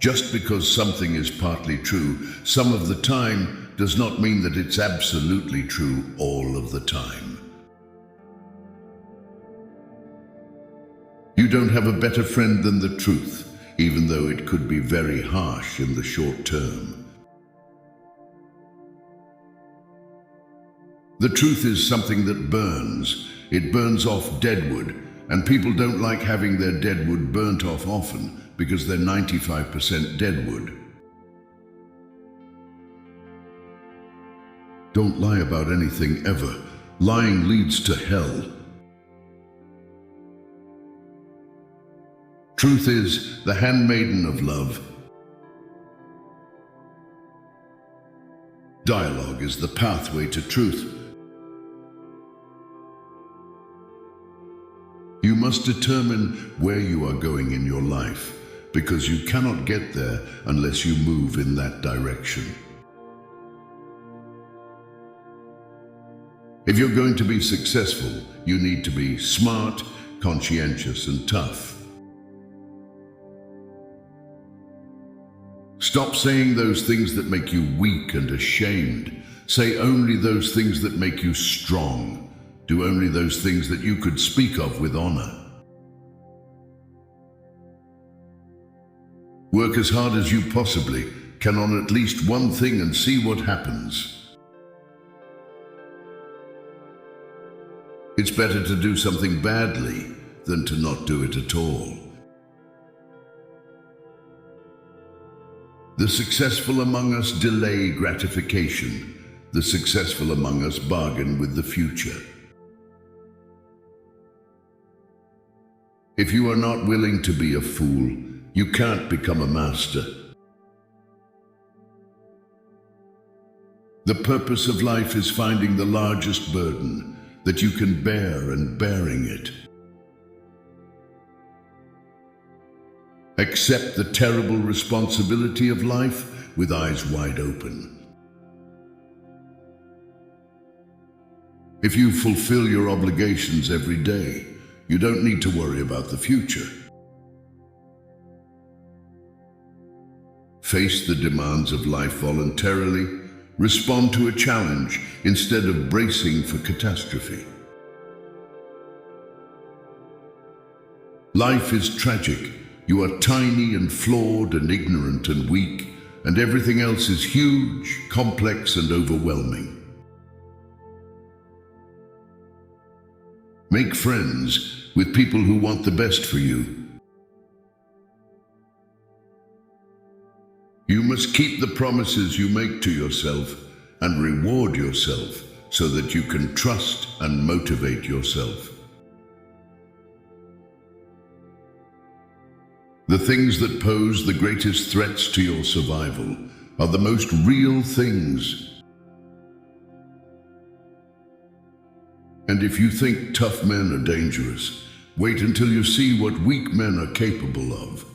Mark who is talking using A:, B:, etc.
A: Just because something is partly true some of the time does not mean that it's absolutely true all of the time. You don't have a better friend than the truth, even though it could be very harsh in the short term. The truth is something that burns. It burns off deadwood, and people don't like having their deadwood burnt off often because they're 95% deadwood. Don't lie about anything ever. Lying leads to hell. Truth is the handmaiden of love. Dialogue is the pathway to truth. You must determine where you are going in your life, because you cannot get there unless you move in that direction. If you're going to be successful, you need to be smart, conscientious, and tough. Stop saying those things that make you weak and ashamed. Say only those things that make you strong. Do only those things that you could speak of with honor. Work as hard as you possibly can on at least one thing and see what happens. It's better to do something badly than to not do it at all. The successful among us delay gratification. The successful among us bargain with the future. If you are not willing to be a fool, you can't become a master. The purpose of life is finding the largest burden that you can bear and bearing it. Accept the terrible responsibility of life with eyes wide open. If you fulfill your obligations every day, you don't need to worry about the future. Face the demands of life voluntarily. Respond to a challenge instead of bracing for catastrophe. Life is tragic. You are tiny and flawed and ignorant and weak, and everything else is huge, complex, and overwhelming. Make friends with people who want the best for you. You must keep the promises you make to yourself and reward yourself so that you can trust and motivate yourself. The things that pose the greatest threats to your survival are the most real things. And if you think tough men are dangerous, wait until you see what weak men are capable of.